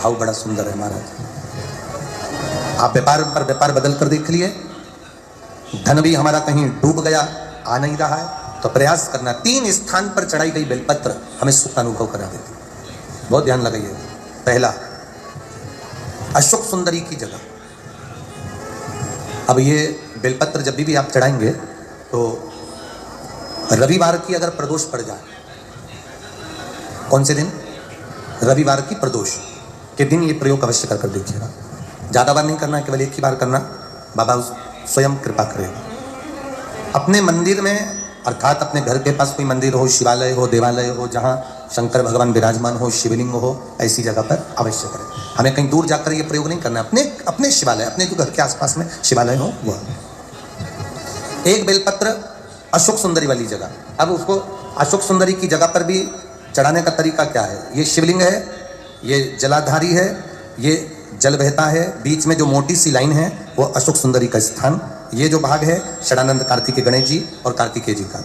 भाव बड़ा सुंदर है महाराज। आप व्यापार पर व्यापार बदल कर देख लिए, धन भी हमारा कहीं डूब गया, आ नहीं रहा है, तो प्रयास करना। 3 स्थान पर चढ़ाई गई बेलपत्र हमें सुख का अनुभव करा देती, बहुत ध्यान लगाइए। पहला, अशोक सुंदरी की जगह। अब ये बेलपत्र जब भी आप चढ़ाएंगे तो रविवार की अगर प्रदोष पड़ जाए, कौन से दिन? रविवार की प्रदोष के दिन ये प्रयोग अवश्य कर देखिएगा। ज़्यादा बार नहीं करना, केवल एक ही बार करना, बाबा स्वयं कृपा करेगा। अपने मंदिर में, अर्थात अपने घर के पास कोई मंदिर हो, शिवालय हो, देवालय हो, जहाँ शंकर भगवान विराजमान हो, शिवलिंग हो, ऐसी जगह पर अवश्य करें। हमें कहीं दूर जाकर ये प्रयोग नहीं करना, अपने शिवालय, अपने जो घर के आसपास में शिवालय हो वह। एक बेलपत्र अशोक सुंदरी वाली जगह। अब उसको अशोक सुंदरी की जगह पर भी चढ़ाने का तरीका क्या है? ये शिवलिंग है, ये जलाधारी है, ये जल बहता है, बीच में जो मोटी सी लाइन है वो अशोक सुंदरी का स्थान, ये जो भाग है षडानंद कार्तिकेय गणेश जी और कार्तिकेय जी का।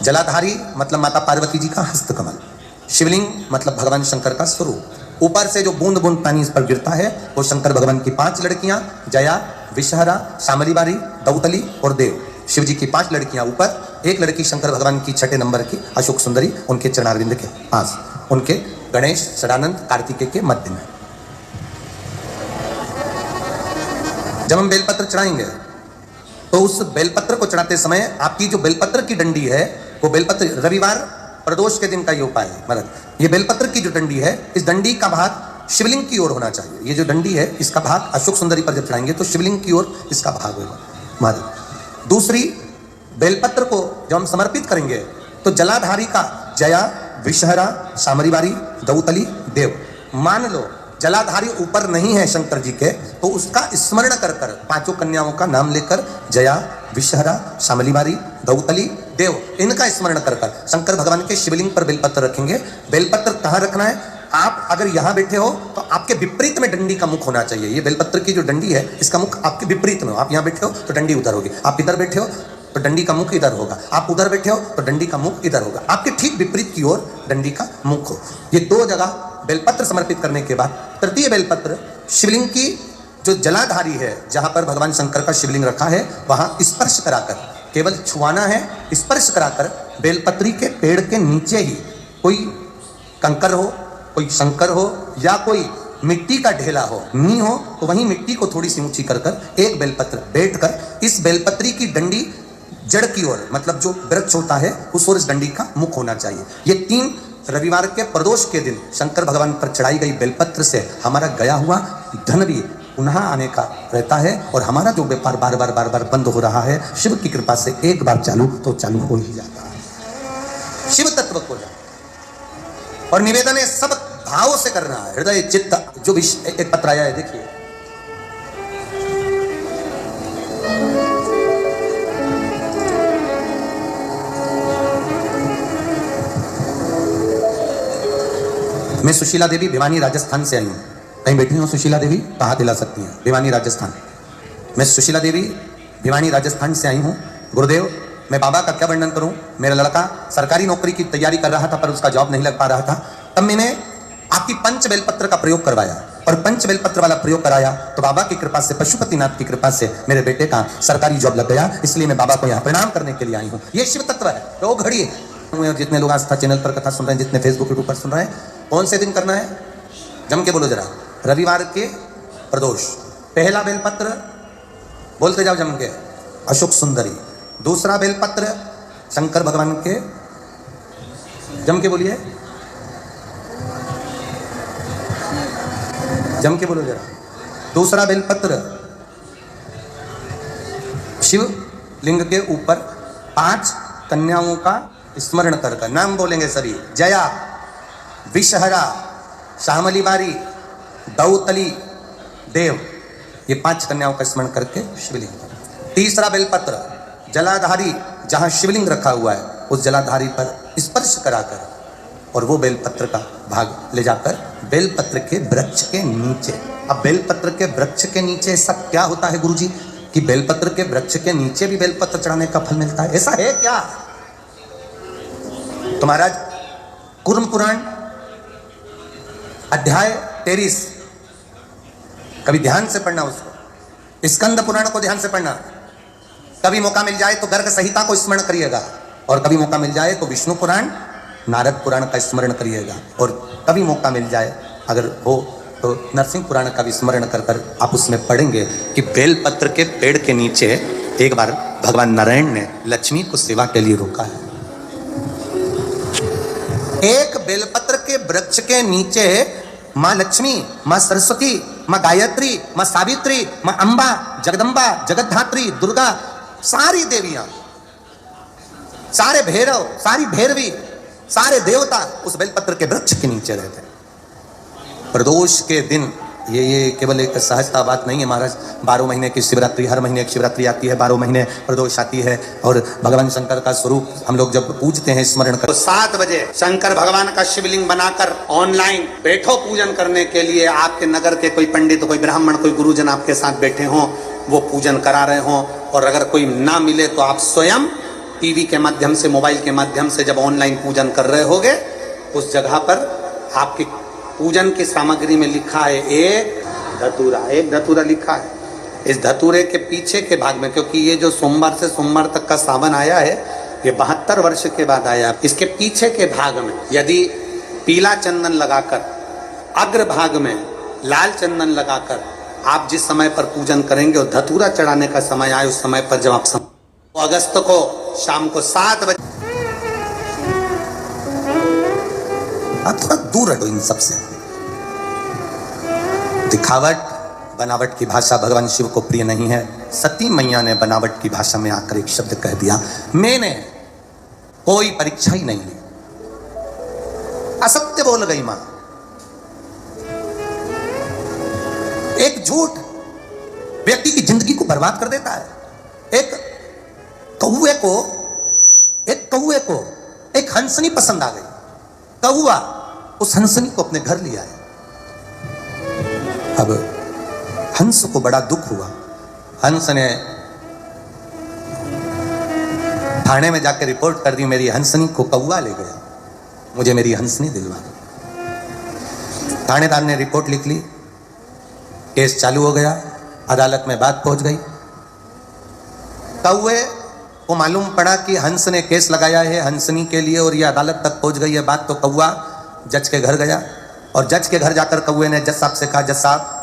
जलाधारी मतलब माता पार्वती जी का हस्तकमल, शिवलिंग मतलब भगवान शंकर का स्वरूप। ऊपर से जो बूंद बूंद पानी इस पर गिरता है वो शंकर भगवान की 5 लड़कियां, जया, विषहरा, शामलीबारी, दौतली और देव। शिव जी की 5 लड़कियां ऊपर, 1 लड़की शंकर भगवान की 6ठे नंबर की अशोक सुंदरी उनके चरणारविंद के पास, उनके गणेश षडानंद कार्तिकेय के मध्य में। जब हम बेलपत्र चढ़ाएंगे तो उस बेलपत्र को चढ़ाते समय आपकी जो बेलपत्र की डंडी है वो बेलपत्र, रविवार प्रदोष के दिन का ये उपाय है महाराज। ये बेलपत्र की जो डंडी है, इस डंडी का भाग शिवलिंग की ओर होना चाहिए। ये जो डंडी है इसका भाग अशोक सुंदरी पर जब चढ़ाएंगे तो शिवलिंग की ओर इसका भाग होगा महाराज। दूसरी, बेलपत्र को जब हम समर्पित करेंगे तो जलाधारी का जया, विषहरा, शामलीबारी, दौतली, देव। मान लो जलाधारी ऊपर नहीं है शंकर जी के, तो उसका स्मरण कर कर 5 कन्याओं का नाम लेकर जया, विषहरा, शामलीबारी, दौतली, देव, इनका स्मरण कर कर शंकर भगवान के शिवलिंग पर बेलपत्र रखेंगे। बेलपत्र कहाँ रखना है? आप अगर यहाँ बैठे हो तो आपके विपरीत में डंडी का मुख होना चाहिए। ये बेलपत्र की जो डंडी है इसका मुख आपके विपरीत में हो। आप यहाँ बैठे हो तो डंडी उधर होगी, आप इधर बैठे हो तो डंडी का मुख इधर होगा, आप उधर बैठे हो तो डंडी का मुख इधर होगा। आपके ठीक विपरीत की ओर डंडी का मुख हो। ये 2 जगह बेलपत्र समर्पित करने के बाद तृतीय बेलपत्र शिवलिंग की जो जलाधारी है, जहां पर भगवान शंकर का शिवलिंग रखा है, वहां स्पर्श कराकर, केवल छुआना है, स्पर्श कराकर बेलपत्री के पेड़ के नीचे ही कोई कंकर हो, कोई शंकर हो या कोई मिट्टी का ढेला हो, नी हो, तो वहीं मिट्टी को थोड़ी सी ऊंची कर कर एक बेलपत्र बैठकर इस बेलपत्री की डंडी जड़ की ओर, मतलब जो वृक्ष होता है उस ओर इस डंडी का मुख होना चाहिए। ये 3 रविवार के प्रदोष के दिन शंकर भगवान पर चढ़ाई गई बेलपत्र से हमारा गया हुआ धन भी पुनः आने का रहता है, और हमारा जो व्यापार बार बार बंद हो रहा है, शिव की कृपा से एक बार चालू तो चालू हो ही जाता है। शिव तत्व को जाए और निवेदन है सब भाव से करना है, हृदय चित्त। जो भी एक पत्र आया है देखिए, मैं सुशीला देवी भिवानी राजस्थान से आई हूँ। कहीं बैठी हूँ सुशीला देवी तो हाथ हिला सकती हैं। भिवानी राजस्थान, मैं सुशीला देवी भिवानी राजस्थान से आई हूँ। गुरुदेव, मैं बाबा का क्या वर्णन करूँ। मेरा लड़का सरकारी नौकरी की तैयारी कर रहा था पर उसका जॉब नहीं लग पा रहा था। तब मैंने आपकी पंच बेलपत्र का प्रयोग करवाया, और पंच बेलपत्र वाला प्रयोग कराया तो बाबा की कृपा से, पशुपतिनाथ की कृपा से मेरे बेटे का सरकारी जॉब लग गया। इसलिए मैं बाबा को यहाँ प्रणाम करने के लिए आई हूँ। ये शिव तत्व है। तो घड़ी जितने लोग आस्था चैनल पर कथा सुन रहे हैं, जितने फेसबुक यूट्यूब पर सुन रहे हैं, कौन से दिन करना है? जम के बोलो जरा। रविवार के प्रदोष। पहला बेलपत्र बोलते जाओ जम के, अशोक सुंदरी। दूसरा बेलपत्र शंकर भगवान के, जम के बोलिए, जम के बोलो जरा। दूसरा बेलपत्र शिव लिंग के ऊपर 5 कन्याओं का स्मरण कर कर नाम बोलेंगे सभी, जया, विषहरा, शामलीबारी, दौतली, देव। ये 5 कन्याओं का स्मरण करके शिवलिंग। तीसरा बेलपत्र जलाधारी, जहां शिवलिंग रखा हुआ है उस जलाधारी पर स्पर्श कराकर, और वो बेलपत्र का भाग ले जाकर बेलपत्र के वृक्ष के नीचे। अब बेलपत्र के वृक्ष के नीचे सब क्या होता है गुरुजी, कि बेलपत्र के वृक्ष के नीचे भी बेलपत्र चढ़ाने का फल मिलता है? ऐसा है क्या? तो महाराज, कूर्म पुराण अध्याय 23, कभी ध्यान से पढ़ना उसको, स्कंद पुराण को ध्यान से पढ़ना। कभी मौका मिल जाए तो गर्ग संहिता को स्मरण करिएगा, और कभी मौका मिल जाए तो विष्णु पुराण, नारद पुराण का स्मरण करिएगा, और कभी मौका मिल जाए अगर हो तो नरसिंह पुराण का भी स्मरण कर कर आप उसमें पढ़ेंगे कि बेलपत्र के पेड़ के नीचे एक बार भगवान नारायण ने लक्ष्मी को सेवा के लिए रोका है। एक बेलपत्र के वृक्ष के नीचे माँ लक्ष्मी, माँ सरस्वती, माँ गायत्री, माँ सावित्री, माँ अंबा, जगदम्बा, जगद्धात्री, दुर्गा, सारी देवियां, सारे भैरव, सारी भैरवी, सारे देवता उस बेलपत्र के वृक्ष के नीचे रहते हैं। प्रदोष के दिन ये केवल एक सहजता बात नहीं है महाराज। 12 महीने की शिवरात्रि, हर महीने एक शिवरात्रि आती है, 12 महीने प्रदोष आती है, और भगवान शंकर का स्वरूप हम लोग जब पूजते हैं, स्मरण कर, तो 7 बजे शंकर भगवान का शिवलिंग बनाकर ऑनलाइन बैठो पूजन करने के लिए। आपके नगर के कोई पंडित, कोई ब्राह्मण, कोई गुरुजन आपके साथ बैठे हों, वो पूजन करा रहे हों, और अगर कोई ना मिले तो आप स्वयं टीवी के माध्यम से, मोबाइल के माध्यम से जब ऑनलाइन पूजन कर रहे होगे, उस जगह पर आपकी पूजन की सामग्री में लिखा है एक धतूरा लिखा है। इस धतूरे के पीछे के भाग में, क्योंकि ये जो सोमवार से सोमवार तक का सावन आया है, ये 72 वर्ष के बाद आया, इसके पीछे के भाग में यदि पीला चंदन लगाकर, अग्र भाग में लाल चंदन लगाकर आप जिस समय पर पूजन करेंगे और धतूरा चढ़ाने का समय आए, उस समय पर जब आप अगस्त को शाम को 7 बजे, आप थोड़ा दूर हटो इन सबसे। दिखावट, बनावट की भाषा भगवान शिव को प्रिय नहीं है। सती मैया ने बनावट की भाषा में आकर एक शब्द कह दिया, मैंने कोई परीक्षा ही नहीं ली, असत्य बोल गई मां। एक झूठ व्यक्ति की जिंदगी को बर्बाद कर देता है। एक कौवे को एक हंसनी पसंद आ गई, कौवा उस हंसनी को अपने घर लिया है। अब हंस को बड़ा दुख हुआ, हंस ने थाने में जाकर रिपोर्ट कर दी, मेरी हंसनी को कौवा ले गया, मुझे मेरी हंसनी दिलवा दो। थानेदार ने रिपोर्ट लिख ली, केस चालू हो गया, अदालत में बात पहुंच गई। कौवे को मालूम पड़ा कि हंस ने केस लगाया है हंसनी के लिए, और यह अदालत तक पहुंच गई है बात, तो कौवा जज के घर गया, और जज के घर जाकर कौवे ने जज साहब से कहा, जज साहब,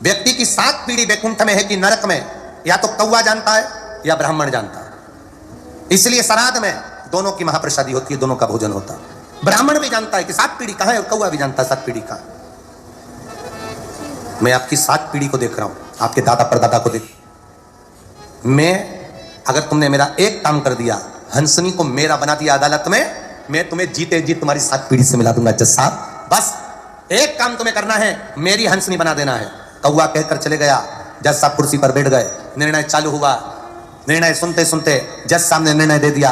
व्यक्ति की 7 पीढ़ी वैकुंठ में है कि नरक में, या तो कौवा जानता है या ब्राह्मण जानता है। इसलिए श्राद्ध में दोनों की महाप्रसादी होती है, दोनों का भोजन होता है। ब्राह्मण भी जानता है कि 7 पीढ़ी कहां है, और कौवा भी जानता है 7 पीढ़ी कहां। मैं आपकी 7 पीढ़ी को देख रहा हूं, आपके दादा परदादा को देख। अगर तुमने मेरा एक काम कर दिया, हंसनी को मेरा बना दिया अदालत में, मैं तुम्हें जीते जी तुम्हारी 7 पीढ़ी से मिला दूंगा। जज साहब, बस एक काम तुम्हें करना है, मेरी हंसनी बना देना है। कौवा कहकर चले गया, जज साहब कुर्सी पर बैठ गए, निर्णय चालू हुआ। निर्णय सुनते सुनते जज साहब ने निर्णय दे दिया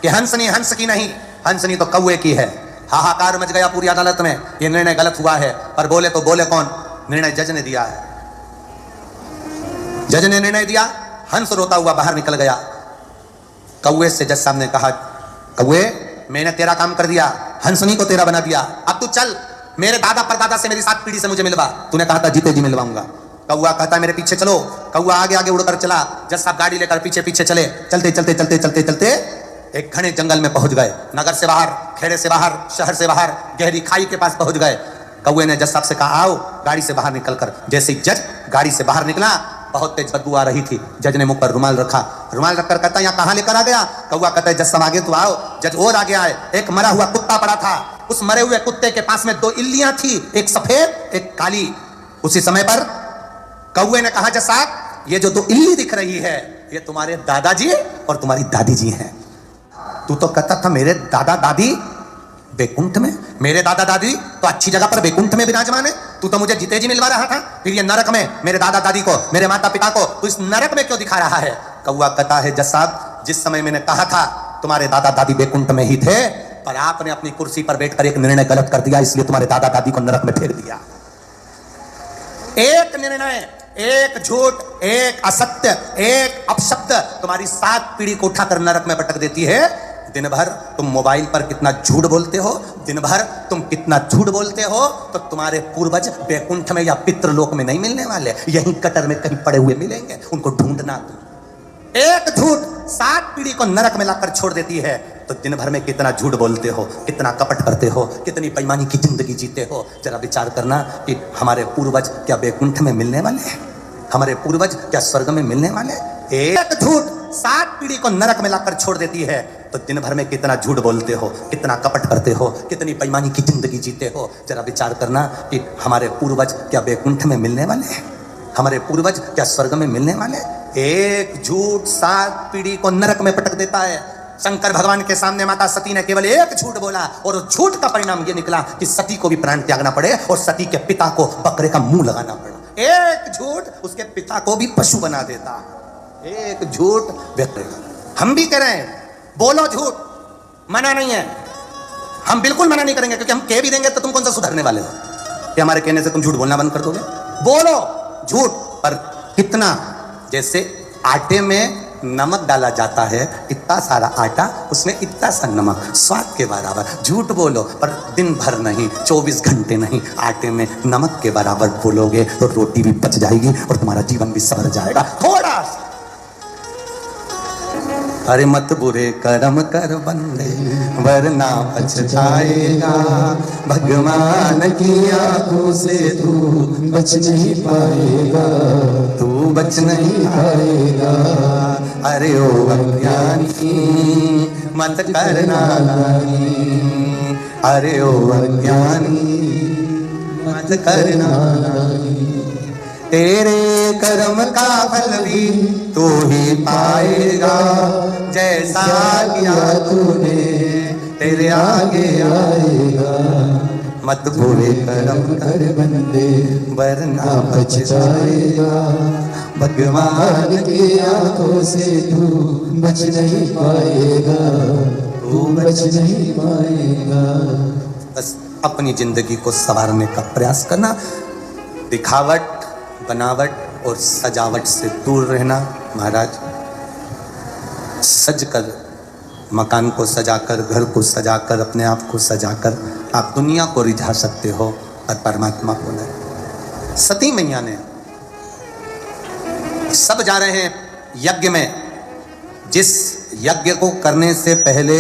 कि हंसनी हंस की नहीं, हंसनी तो कौवे की है। हाहाकार मच गया पूरी अदालत में, यह निर्णय गलत हुआ है, पर बोले तो बोले कौन, निर्णय जज ने दिया है। जज ने निर्णय दिया, हंस रोता हुआ बाहर निकल गया। कौवे से जज साहब ने कहा, कौवे, मैंने तेरा काम कर दिया, हंसनी को तेरा बना दिया, अब तू चल मेरे दादा परदादा से, मेरी 7 पीढ़ी से मुझे मिलवा। तूने कहा था जीते जी मिलवाऊंगा। कौवा कहता मेरे पीछे चलो। कौवा आगे आगे उड़कर चला, जज साहब गाड़ी लेकर पीछे पीछे चले। चलते चलते चलते चलते चलते एक घने जंगल में पहुंच गए। नगर से बाहर, खेड़े से बाहर, शहर से बाहर, गहरी खाई के पास पहुंच गए। कौवे ने जज साहब से कहा, आओ गाड़ी से बाहर निकलकर। जैसे ही जज गाड़ी से बाहर निकला, बहुत तेज बदबू आ रही थी। जज ने मुंह पर रुमाल रखा, रुमाल रखकर कहता, यहाँ कहां लेकर आ गया? कौवा कहता है, जज साहब आगे तो आओ। जज और आगे आए, एक मरा हुआ कुत्ता पड़ा था, उस मरे हुए कुत्ते के पास में 2 इल्लियां थी, एक सफेद एक काली। उसी समय पर कौवे ने कहा, जज साहब ये जो 2 इल्ली दिख रही है, ये तुम्हारे दादाजी और तुम्हारी दादी जी हैं। तू तो कहता था मेरे दादा दादी बैकुंठ में, मेरे दादा दादी तो अच्छी जगह पर बैकुंठ में विराजमान है, तू तो मुझे जीते जी मिलवा रहा था, फिर ये नरक में मेरे दादा दादी को, मेरे माता पिता को तू इस नरक में क्यों दिखा रहा है? कौवा कहता है, जज साहब जिस समय मैंने कहा था तुम्हारे दादा दादी बैकुंठ में ही थे, पर आपने अपनी कुर्सी पर बैठकर एक निर्णय गलत कर दिया, इसलिए तुम्हारे दादा दादी को नरक में फेंक दिया। एक निर्णय, एक झूठ, एक असत्य, एक अपशब्द तुम्हारी 7 पीढ़ी को उठाकर नरक में पटक देती है। दिन भर तुम मोबाइल पर कितना झूठ बोलते हो, दिन भर तुम कितना झूठ बोलते हो, तो तुम्हारे पूर्वज बैकुंठ में या पितृलोक में नहीं मिलने वाले, यहीं कटर में कहीं पड़े हुए मिलेंगे, उनको ढूंढना तुम। एक झूठ 7 पीढ़ी को नरक में लाकर छोड़ देती है। तो दिन भर में कितना झूठ बोलते हो, कितना कपट करते हो, कितनी बेईमानी की जिंदगी जीते हो। जरा विचार करना कि हमारे पूर्वज क्या बैकुंठ में मिलने वाले हैं, हमारे पूर्वज क्या स्वर्ग में मिलने वाले। एक झूठ 7 पीढ़ी को नरक में लाकर छोड़ देती है। तो दिन भर में कितना झूठ बोलते हो, कितना कपट करते हो, कितनी बेईमानी की जिंदगी जीते हो। जरा विचार करना कि हमारे पूर्वज क्या बैकुंठ में मिलने वाले हैं, हमारे पूर्वज क्या स्वर्ग में मिलने वाले। एक झूठ 7 पीढ़ी को नरक में पटक देता है। शंकर भगवान के सामने माता सती ने केवल एक झूठ बोला और उस झूठ का परिणाम यह निकला कि सती को भी प्राण त्यागना पड़े और सती के पिता को बकरे का मुंह लगाना पड़ा। एक झूठ उसके पिता को भी पशु बना देता। एक झूठ व्यक्ति। हम भी कह रहे हैं बोलो झूठ, मना नहीं है, हम बिल्कुल मना नहीं करेंगे, क्योंकि हम कह भी देंगे तो तुम कौन सा सुधरने वाले हो कि हमारे कहने से तुम झूठ बोलना बंद कर दोगे। बोलो झूठ, पर कितना। जैसे आटे में नमक डाला जाता है, इतना सारा आटा उसमें इतना सा नमक, स्वाद के बराबर। झूठ बोलो पर दिन भर नहीं, 24 घंटे नहीं। आटे में नमक के बराबर बोलोगे तो रोटी भी पच जाएगी और तुम्हारा जीवन भी संवर जाएगा। थोड़ा अरे मत बुरे कर्म कर बंदे वरना पछताएगा, भगवान की आंखों से तू बच नहीं पाएगा, तू बच नहीं पाएगा। अरे ओ अज्ञानी मत करना नानी, अरे ओ अज्ञानी मत करना नानी। तेरे कर्म का फल भी तू ही पाएगा, जैसा किया तूने तेरे आगे आएगा। मत बुरे कर्म कर बंदे वरना पछताएगा, भगवान की आंखों से तू बच नहीं पाएगा, तू बच नहीं पाएगा। बस अपनी जिंदगी को संवारने का प्रयास करना, दिखावट, बनावट और सजावट से दूर रहना। महाराज सज कर, मकान को सजाकर, घर को सजाकर, अपने आप को सजाकर आप दुनिया को रिझा सकते हो, पर परमात्मा को नहीं। सती मैया ने, सब जा रहे हैं यज्ञ में, जिस यज्ञ को करने से पहले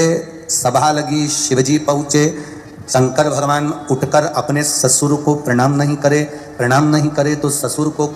सभा लगी, शिवजी पहुंचे, शंकर भगवान उठकर अपने ससुर को प्रणाम नहीं करे, प्रणाम नहीं करे तो ससुर को